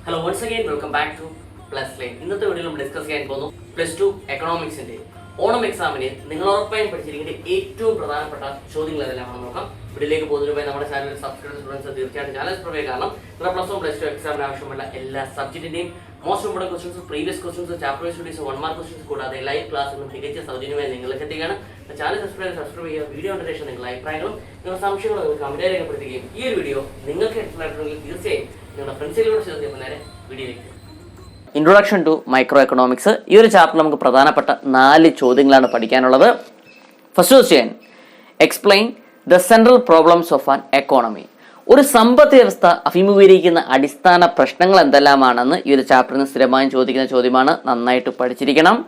Hello, once again, welcome back to Plus Lane. ഇന്നത്തെ വീഡിയോയിൽ നമ്മൾ ഡിസ്കസ് ചെയ്യാൻ പോകുന്നു +2 എക്കണോമിക്സിന്റെ ഓണം എക്സാമിന് നിങ്ങൾ ഉറപ്പായും പഠിച്ചിരിക്കേണ്ട ഏറ്റവും പ്രധാനപ്പെട്ട ചോദ്യങ്ങൾ ഏതെല്ലാമാണെന്ന് നോക്കാം. വീഡിയോയിലേക്ക് പോകുന്നതിന് മുമ്പ് നമ്മുടെ ചാനൽ സബ്സ്ക്രൈബ് സ്റ്റുഡൻസ് തീർച്ചയായിട്ടും ചാനൽ സബ്സ്ക്രൈബ് കാരണം നമ്മുടെ +1 +2 എക്സാമിന് ആവശ്യമുള്ള എല്ലാ സബ്ജക്റ്റിന്റെയും most important questions, previous questions, chapter wise studies, 1 mark questions കൂടാതെ ലൈവ് ക്ലാസ്സുകളും തികച്ച സൗജന്യമായി നിങ്ങൾക്ക് എത്തിക്കുകയാണ്. ചാനൽ സബ്സ്ക്രൈബ് ചെയ്യുക. വീഡിയോ കണ്ട ശേഷം നിങ്ങളുടെ അഭിപ്രായങ്ങളും നിങ്ങളുടെ സംശയങ്ങളും നിങ്ങൾ കമന്റായി രേഖപ്പെടുത്തുകയും ഈ ഒരു വീഡിയോ നിങ്ങൾക്ക് ഇഷ്ടമായിട്ടുണ്ടെങ്കിൽ തീർച്ചയായും നിങ്ങളുടെ ഫ്രണ്ട്സിലൂടെ ഷെയർ ചെയ്യുമ്പോൾ നേരെ വീഡിയോയിലേക്ക്. Introduction to micro economics. ഈ ഒരു ചാപ്റ്റർ നമുക്ക് പ്രധാനപ്പെട്ട 4 ചോദ്യങ്ങളാണ് പഠിക്കാനുള്ളത്. First question, explain the central problems of an economy. ഒരു സമ്പദ് വ്യവസ്ഥ അഭിമുഖീകരിക്കുന്ന അടിസ്ഥാന പ്രശ്നങ്ങൾ എന്തെല്ലാമാണെന്ന് ഈ ഒരു ചാപ്റ്ററിന് സ്ഥിരമായും ചോദിക്കുന്ന ചോദ്യമാണ്. നന്നായിട്ട് പഠിച്ചിരിക്കണം.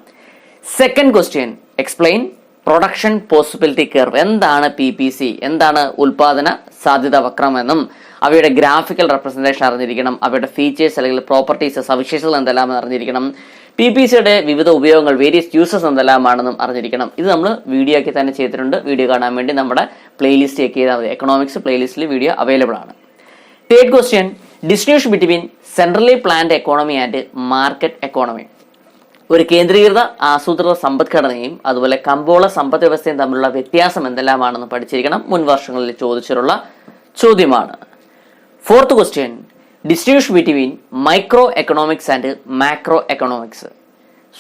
Second question, explain production possibility curve. എന്താണ് PPC, എന്താണ് ഉൽപാദന സാധ്യത വക്രം എന്നും അവയുടെ ഗ്രാഫിക്കൽ റെപ്രസെന്റേഷൻ അറിഞ്ഞിരിക്കണം. അവയുടെ ഫീച്ചേഴ്സ് അല്ലെങ്കിൽ പ്രോപ്പർട്ടീസ്, സവിശേഷതകൾ എന്തെല്ലാമെന്ന് അറിഞ്ഞിരിക്കണം. PPCയുടെ വിവിധ ഉപയോഗങ്ങൾ, വേരിയസ് യൂസസ് എന്തെല്ലാമാണെന്നും അറിഞ്ഞിരിക്കണം. ഇത് നമ്മൾ വീഡിയോ ആക്കി തന്നെ ചെയ്തിട്ടുണ്ട്. വീഡിയോ കാണാൻ വേണ്ടി നമ്മുടെ പ്ലേലിസ്റ്റ് ചെക്ക് ചെയ്താൽ മതി. എക്കണോമിക്സ് പ്ലേലിസ്റ്റിൽ വീഡിയോ അവൈലബിൾ ആണ്. Third question, distinguish between centrally planned economy and market economy. ഒരു കേന്ദ്രീകൃത ആസൂത്രിത സമ്പദ്ഘടനയും അതുപോലെ കമ്പോള സമ്പദ് വ്യവസ്ഥയും തമ്മിലുള്ള വ്യത്യാസം എന്തെല്ലാമാണെന്ന് പഠിച്ചിരിക്കണം. മുൻ വർഷങ്ങളിൽ ചോദിച്ചിട്ടുള്ള ചോദ്യമാണ്. Fourth question, distinguish between micro economics and macro economics.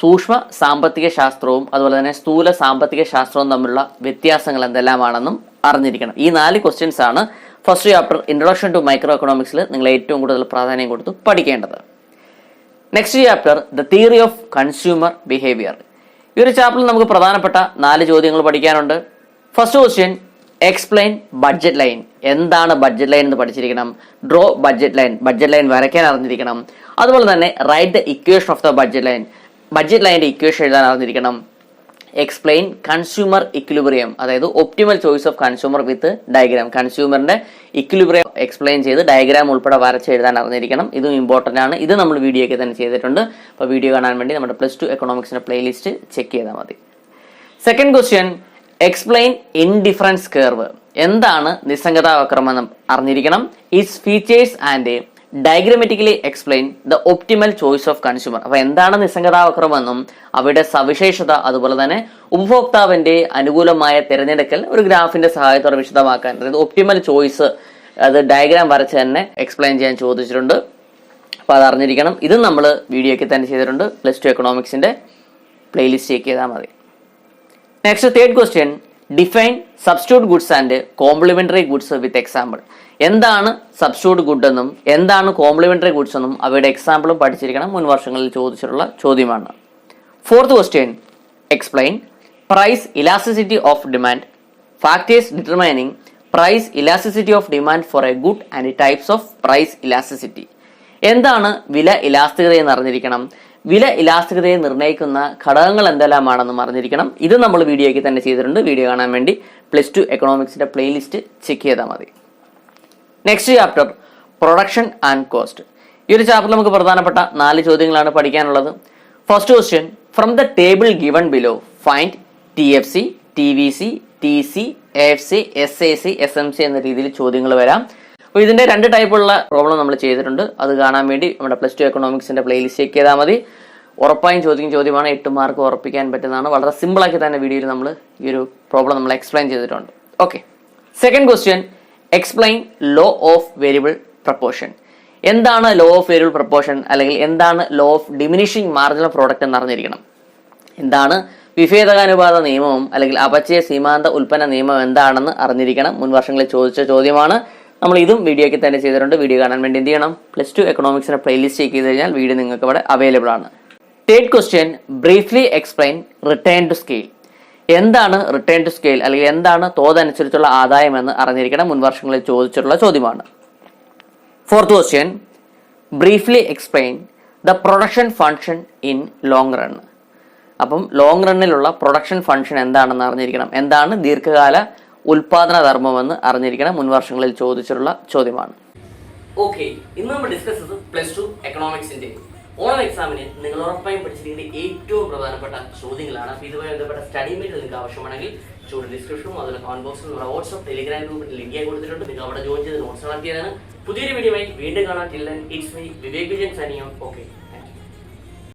സൂക്ഷ്മ സാമ്പത്തിക ശാസ്ത്രവും അതുപോലെ തന്നെ സ്ഥൂല സാമ്പത്തിക ശാസ്ത്രവും തമ്മിലുള്ള വ്യത്യാസങ്ങൾ എന്തെല്ലാമാണെന്നും അറിഞ്ഞിരിക്കണം. ഈ 4 ക്വസ്റ്റ്യൻസ് ആണ് first chapter introduction to micro എക്കണോമിക്സിൽ നിങ്ങൾ ഏറ്റവും കൂടുതൽ പ്രാധാന്യം കൊടുത്ത് പഠിക്കേണ്ടത്. Next chapter, the theory of consumer behaviour. ഈ ഒരു ചാപ്റ്ററിൽ നമുക്ക് പ്രധാനപ്പെട്ട 4 ചോദ്യങ്ങൾ പഠിക്കാനുണ്ട്. First question, explain budget line. എന്താണ് ബഡ്ജറ്റ് ലൈൻ എന്ന് പഠിച്ചിരിക്കണം. Draw budget line, budget line വരയ്ക്കാൻ അറിഞ്ഞിരിക്കണം. അതുപോലെ തന്നെ write the equation of the budget line, budget ലൈനിന്റെ ഇക്വേഷൻ എഴുതാൻ അറിഞ്ഞിരിക്കണം. എക്സ്പ്ലെയിൻ കൺസ്യൂമർ ഇക്വിലിബ്രിയം, അതായത് optimal choice of consumer with diagram. കൺസ്യൂമറിന്റെ ഇക്വിലിബ്രിയം എക്സ്പ്ലെയിൻ ചെയ്ത് ഡയഗ്രാം ഉൾപ്പെടെ വരച്ച് എഴുതാൻ അറിഞ്ഞിരിക്കണം. ഇതും ഇമ്പോർട്ടന്റ് ആണ്. ഇത് നമ്മൾ വീഡിയോ ഒക്കെ തന്നെ ചെയ്തിട്ടുണ്ട്. അപ്പോൾ വീഡിയോ കാണാൻ വേണ്ടി നമ്മുടെ +2 എക്കണോമിക്സിന്റെ പ്ലേലിസ്റ്റ് ചെക്ക് ചെയ്താൽ മതി. Second question, explain indifference curve. എന്താണ് നിസ്സംഗതാ വക്രം എന്ന് അറിഞ്ഞിരിക്കണം. It's features and diagrammatically explain the optimal choice of consumer. അപ്പൊ എന്താണ് നിസ്സംഗതാ വക്രം എന്നും അവയുടെ സവിശേഷത അതുപോലെ തന്നെ ഉപഭോക്താവിന്റെ അനുകൂലമായ തിരഞ്ഞെടുക്കൽ ഒരു ഗ്രാഫിന്റെ സഹായത്തോടെ വിശദമാക്കാൻ, അതായത് ഒപ്റ്റിമൽ ചോയ്സ് അത് ഡയഗ്രാം വരച്ച് തന്നെ എക്സ്പ്ലെയിൻ ചെയ്യാൻ ചോദിച്ചിട്ടുണ്ട്. അപ്പൊ അത് അറിഞ്ഞിരിക്കണം. ഇത് നമ്മൾ വീഡിയോയ്ക്ക് തന്നെ ചെയ്തിട്ടുണ്ട്. +2 എക്കണോമിക്സിന്റെ പ്ലേലിസ്റ്റ് ചെക്ക് ചെയ്താൽ മതി. Next third question, define substitute goods and complementary goods with example. എന്താണ് സബ്സ്റ്റിറ്റ്യൂട്ട് ഗുഡ് എന്നും എന്താണ് കോംപ്ലിമെന്ററി ഗുഡ്സ് എന്നും അവയുടെ എക്സാമ്പിളും പഠിച്ചിരിക്കണം. മുൻ വർഷങ്ങളിൽ ചോദിച്ചിട്ടുള്ള ചോദ്യമാണ്. Fourth question, explain price elasticity of demand, factors determining price elasticity of demand for a good and types of price elasticity. എന്താണ് വില ഇലാസ്തികത എന്ന് അറിഞ്ഞിരിക്കണം. വില ഇലാസ്തികതയെ നിർണ്ണയിക്കുന്ന ഘടകങ്ങൾ എന്തെല്ലാമാണെന്നും അറിഞ്ഞിരിക്കണം. ഇത് നമ്മൾ വീഡിയോയ്ക്ക് തന്നെ ചെയ്തിട്ടുണ്ട്. വീഡിയോ കാണാൻ വേണ്ടി +2 എക്കണോമിക്സിന്റെ പ്ലേലിസ്റ്റ് ചെക്ക് ചെയ്താൽ മതി. Next chapter, production and cost. ഈ ഒരു ചാപ്റ്ററിൽ നമുക്ക് പ്രധാനപ്പെട്ട 4 ചോദ്യങ്ങളാണ് പഠിക്കാനുള്ളത്. First question, from the table given below find TFC, TVC, TC, AFC, SAC, SMC എന്ന രീതിയിൽ ചോദ്യങ്ങൾ വരാം. അപ്പോൾ ഇതിന്റെ 2 ടൈപ്പുള്ള പ്രോബ്ലം നമ്മൾ ചെയ്തിട്ടുണ്ട്. അത് കാണാൻ വേണ്ടി നമ്മുടെ +2 എക്കണോമിക്സിന്റെ പ്ലേലിസ്റ്റ് ചെക്ക് ചെയ്താൽ മതി. ഉറപ്പായും ചോദിക്കുന്ന ചോദ്യമാണ്. 8 മാർക്ക് ഉറപ്പിക്കാൻ പറ്റുന്നതാണ്. വളരെ സിമ്പിൾ ആക്കി തന്നെ വീഡിയോയിൽ നമ്മൾ ഈ ഒരു പ്രോബ്ലം നമ്മൾ എക്സ്പ്ലെയിൻ ചെയ്തിട്ടുണ്ട്. Okay. Second question, explain law of variable proportion. എന്താണ് ലോ ഓഫ് വേരിയബിൾ പ്രപ്പോർഷൻ അല്ലെങ്കിൽ എന്താണ് law of diminishing marginal product എന്ന് അറിഞ്ഞിരിക്കണം. എന്താണ് വിഭേദകാനുപാത നിയമവും അല്ലെങ്കിൽ അപചയ സീമാന്ത ഉൽപ്പന്ന നിയമം എന്താണെന്ന് അറിഞ്ഞിരിക്കണം. മുൻ വർഷങ്ങളിൽ ചോദിച്ച ചോദ്യമാണ്. നമ്മൾ ഇതും വീഡിയോയ്ക്ക് തന്നെ ചെയ്തിട്ടുണ്ട്. വീഡിയോ കാണാൻ വേണ്ടി എന്ത് ചെയ്യണം, +2 എക്കണോമിക്സിന്റെ പ്ലേലിസ്റ്റ് ചെക്ക് ചെയ്ത് കഴിഞ്ഞാൽ വീഡിയോ നിങ്ങൾക്ക് ഇവിടെ അവൈലബിൾ ആണ്. Third question, briefly explain return to scale. എന്താണ് റിട്ടേൺ ടു സ്കെയിൽ അല്ലെങ്കിൽ എന്താണ് തോതനുസരിച്ചുള്ള ആദായം എന്ന് അറിഞ്ഞിരിക്കണം. മുൻ വർഷങ്ങളിൽ ചോദിച്ചിട്ടുള്ള ചോദ്യമാണ്. Fourth question, briefly explain the production function in long run. അപ്പം ലോങ് റണ്ണിലുള്ള പ്രൊഡക്ഷൻ ഫംഗ്ഷൻ എന്താണെന്ന് അറിഞ്ഞിരിക്കണം. എന്താണ് ദീർഘകാല ഉൽപാദന ധർമ്മമെന്ന് അറിഞ്ഞിരിക്കണം. മുൻ വർഷങ്ങളിൽ ചോദിച്ചിട്ടുള്ള ചോദ്യമാണ്. ഓക്കെ, ഇന്ന് നമ്മൾ ഡിസ്കസ് ചെയ്തത് +2 എക്കണോമിക്സിന്റെ ഓണം എക്സാമിന് നിങ്ങൾ ഉറപ്പായും പഠിച്ചിരിക്കേണ്ട ഏറ്റവും പ്രധാനപ്പെട്ട ചോദ്യങ്ങളാണ്. അപ്പോൾ ഇതുമായി ബന്ധപ്പെട്ട സ്റ്റഡി മെറ്റീരിയൽ നിങ്ങൾക്ക് ആവശ്യമാണെങ്കിൽ ചൂട് ഡിസ്ക്രിപ്ഷനും അതുപോലെ കമന്റ് ബോക്സിൽ നമ്മുടെ വാട്സ്ആപ്പ് ടെലിഗ്രാം ഗ്രൂപ്പിൽ ലിങ്ക് ആയി കൊടുത്തിട്ടുണ്ട്. നിങ്ങൾ അവിടെ ജോയിൻ ചെയ്ത് നോട്ട്സ് കളക്ട് ചെയ്യാനാണ്. പുതിയൊരു വീഡിയോയുമായി വീണ്ടും കാണാം. Till then it's me Vivek Vijayan signing out. Okay.